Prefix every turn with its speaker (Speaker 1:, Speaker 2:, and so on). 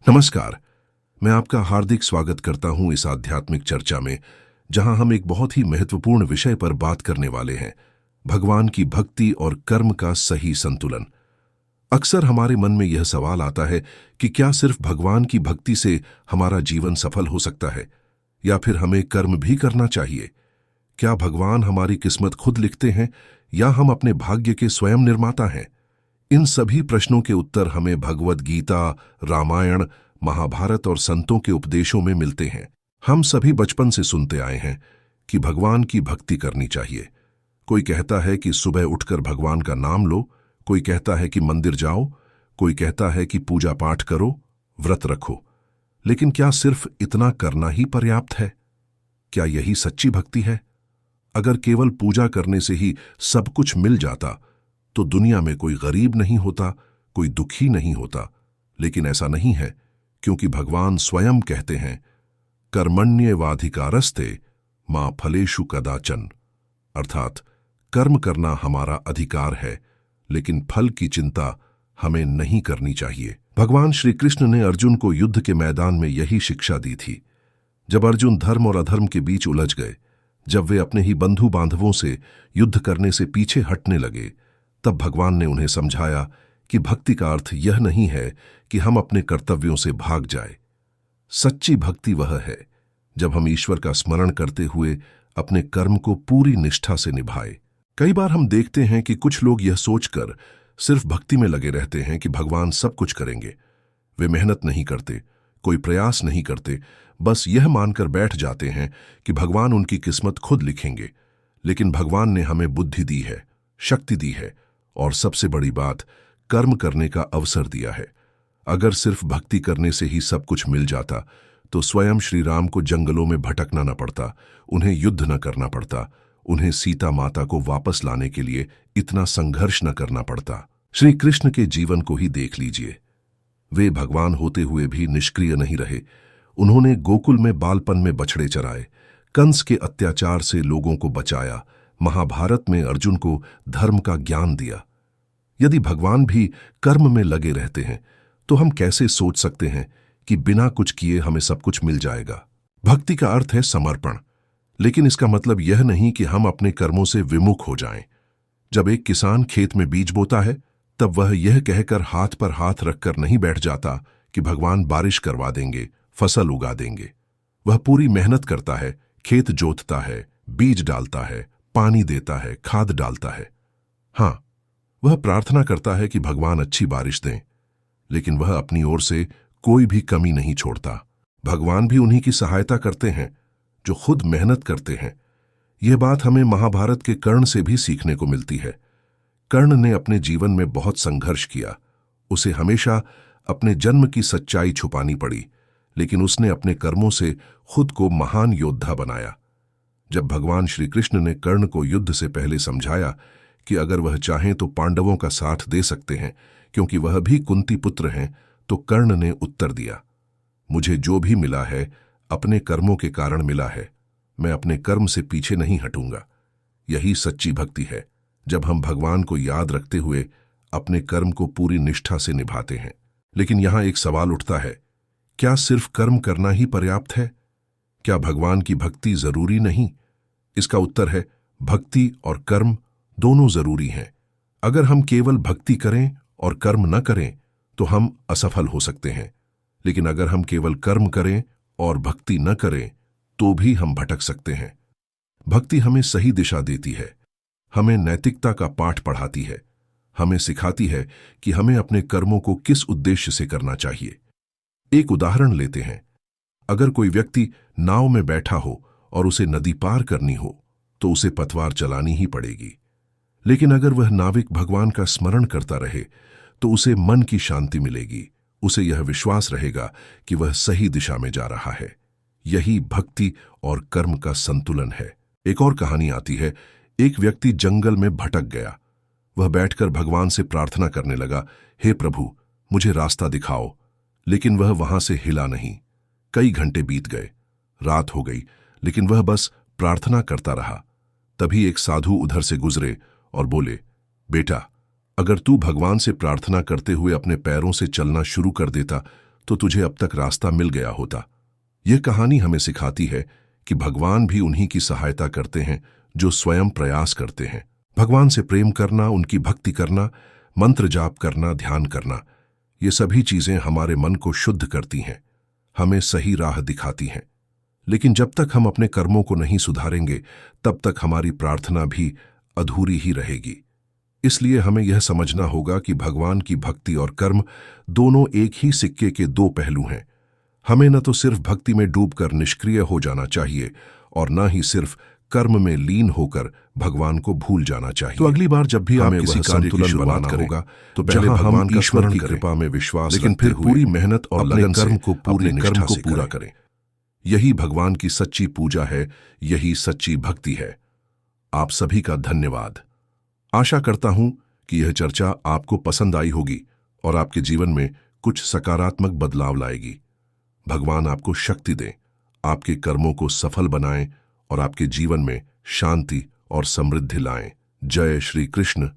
Speaker 1: नमस्कार। मैं आपका हार्दिक स्वागत करता हूं इस आध्यात्मिक चर्चा में, जहां हम एक बहुत ही महत्वपूर्ण विषय पर बात करने वाले हैं, भगवान की भक्ति और कर्म का सही संतुलन। अक्सर हमारे मन में यह सवाल आता है कि क्या सिर्फ भगवान की भक्ति से हमारा जीवन सफल हो सकता है, या फिर हमें कर्म भी करना चाहिए? क्या भगवान हमारी किस्मत खुद लिखते हैं, या हम अपने भाग्य के स्वयं निर्माता हैं? इन सभी प्रश्नों के उत्तर हमें भगवद गीता, रामायण, महाभारत और संतों के उपदेशों में मिलते हैं। हम सभी बचपन से सुनते आए हैं कि भगवान की भक्ति करनी चाहिए। कोई कहता है कि सुबह उठकर भगवान का नाम लो, कोई कहता है कि मंदिर जाओ, कोई कहता है कि पूजा पाठ करो, व्रत रखो। लेकिन क्या सिर्फ इतना करना ही पर्याप्त है? क्या यही सच्ची भक्ति है? अगर केवल पूजा करने से ही सब कुछ मिल जाता तो दुनिया में कोई गरीब नहीं होता, कोई दुखी नहीं होता। लेकिन ऐसा नहीं है, क्योंकि भगवान स्वयं कहते हैं, कर्मण्येवाधिकारस्ते मा फलेषु कदाचन। अर्थात कर्म करना हमारा अधिकार है, लेकिन फल की चिंता हमें नहीं करनी चाहिए। भगवान श्री कृष्ण ने अर्जुन को युद्ध के मैदान में यही शिक्षा दी थी। जब अर्जुन धर्म और अधर्म के बीच उलझ गए, जब वे अपने ही बंधु बांधवों से युद्ध करने से पीछे हटने लगे, तब भगवान ने उन्हें समझाया कि भक्ति का अर्थ यह नहीं है कि हम अपने कर्तव्यों से भाग जाए। सच्ची भक्ति वह है जब हम ईश्वर का स्मरण करते हुए अपने कर्म को पूरी निष्ठा से निभाए। कई बार हम देखते हैं कि कुछ लोग यह सोचकर सिर्फ भक्ति में लगे रहते हैं कि भगवान सब कुछ करेंगे। वे मेहनत नहीं करते, कोई प्रयास नहीं करते, बस यह मानकर बैठ जाते हैं कि भगवान उनकी किस्मत खुद लिखेंगे। लेकिन भगवान ने हमें बुद्धि दी है, शक्ति दी है, और सबसे बड़ी बात, कर्म करने का अवसर दिया है। अगर सिर्फ भक्ति करने से ही सब कुछ मिल जाता तो स्वयं श्री राम को जंगलों में भटकना न पड़ता, उन्हें युद्ध न करना पड़ता, उन्हें सीता माता को वापस लाने के लिए इतना संघर्ष न करना पड़ता। श्री कृष्ण के जीवन को ही देख लीजिए। वे भगवान होते हुए भी निष्क्रिय नहीं रहे। उन्होंने गोकुल में बालपन में बछड़े चराए, कंस के अत्याचार से लोगों को बचाया, महाभारत में अर्जुन को धर्म का ज्ञान दिया। यदि भगवान भी कर्म में लगे रहते हैं तो हम कैसे सोच सकते हैं कि बिना कुछ किए हमें सब कुछ मिल जाएगा? भक्ति का अर्थ है समर्पण, लेकिन इसका मतलब यह नहीं कि हम अपने कर्मों से विमुख हो जाएं। जब एक किसान खेत में बीज बोता है, तब वह यह कहकर हाथ पर हाथ रखकर नहीं बैठ जाता कि भगवान बारिश करवा देंगे, फसल उगा देंगे। वह पूरी मेहनत करता है, खेत जोतता है, बीज डालता है, पानी देता है, खाद डालता है। हाँ, वह प्रार्थना करता है कि भगवान अच्छी बारिश दें, लेकिन वह अपनी ओर से कोई भी कमी नहीं छोड़ता। भगवान भी उन्हीं की सहायता करते हैं जो खुद मेहनत करते हैं। यह बात हमें महाभारत के कर्ण से भी सीखने को मिलती है। कर्ण ने अपने जीवन में बहुत संघर्ष किया। उसे हमेशा अपने जन्म की सच्चाई छुपानी पड़ी, लेकिन उसने अपने कर्मों से खुद को महान योद्धा बनाया। जब भगवान श्री कृष्ण ने कर्ण को युद्ध से पहले समझाया कि अगर वह चाहें तो पांडवों का साथ दे सकते हैं, क्योंकि वह भी कुंती पुत्र हैं, तो कर्ण ने उत्तर दिया, मुझे जो भी मिला है अपने कर्मों के कारण मिला है। मैं अपने कर्म से पीछे नहीं हटूंगा। यही सच्ची भक्ति है, जब हम भगवान को याद रखते हुए अपने कर्म को पूरी निष्ठा से निभाते हैं। लेकिन यहां एक सवाल उठता है, क्या सिर्फ कर्म करना ही पर्याप्त है? क्या भगवान की भक्ति जरूरी नहीं? इसका उत्तर है, भक्ति और कर्म दोनों जरूरी हैं। अगर हम केवल भक्ति करें और कर्म न करें तो हम असफल हो सकते हैं, लेकिन अगर हम केवल कर्म करें और भक्ति न करें तो भी हम भटक सकते हैं। भक्ति हमें सही दिशा देती है, हमें नैतिकता का पाठ पढ़ाती है, हमें सिखाती है कि हमें अपने कर्मों को किस उद्देश्य से करना चाहिए। एक उदाहरण लेते हैं। अगर कोई व्यक्ति नाव में बैठा हो और उसे नदी पार करनी हो तो उसे पतवार चलानी ही पड़ेगी। लेकिन अगर वह नाविक भगवान का स्मरण करता रहे तो उसे मन की शांति मिलेगी, उसे यह विश्वास रहेगा कि वह सही दिशा में जा रहा है। यही भक्ति और कर्म का संतुलन है। एक और कहानी आती है। एक व्यक्ति जंगल में भटक गया। वह बैठकर भगवान से प्रार्थना करने लगा, हे प्रभु, मुझे रास्ता दिखाओ। लेकिन वह वहां से हिला नहीं। कई घंटे बीत गए, रात हो गई, लेकिन वह बस प्रार्थना करता रहा। तभी एक साधु उधर से गुजरे और बोले, बेटा, अगर तू भगवान से प्रार्थना करते हुए अपने पैरों से चलना शुरू कर देता तो तुझे अब तक रास्ता मिल गया होता। यह कहानी हमें सिखाती है कि भगवान भी उन्हीं की सहायता करते हैं जो स्वयं प्रयास करते हैं। भगवान से प्रेम करना, उनकी भक्ति करना, मंत्र जाप करना, ध्यान करना, ये सभी चीजें हमारे मन को शुद्ध करती हैं, हमें सही राह दिखाती हैं। लेकिन जब तक हम अपने कर्मों को नहीं सुधारेंगे, तब तक हमारी प्रार्थना भी अधूरी ही रहेगी। इसलिए हमें यह समझना होगा कि भगवान की भक्ति और कर्म दोनों एक ही सिक्के के दो पहलू हैं। हमें न तो सिर्फ भक्ति में डूबकर निष्क्रिय हो जाना चाहिए और न ही सिर्फ कर्म में लीन होकर भगवान को भूल जाना चाहिए। तो अगली बार जब भी आप किसी कार्य की शुरुआत करना तो पहले भगवान का ईश्वर की कृपा में विश्वास, लेकिन फिर पूरी मेहनत और लगन कर्म को पूरी निष्ठा से पूरा करें। यही भगवान की सच्ची पूजा है, यही सच्ची भक्ति है। आप सभी का धन्यवाद। आशा करता हूं कि यह चर्चा आपको पसंद आई होगी और आपके जीवन में कुछ सकारात्मक बदलाव लाएगी। भगवान आपको शक्ति दें, आपके कर्मों को सफल बनाएं और आपके जीवन में शांति और समृद्धि लाएं। जय श्री कृष्ण।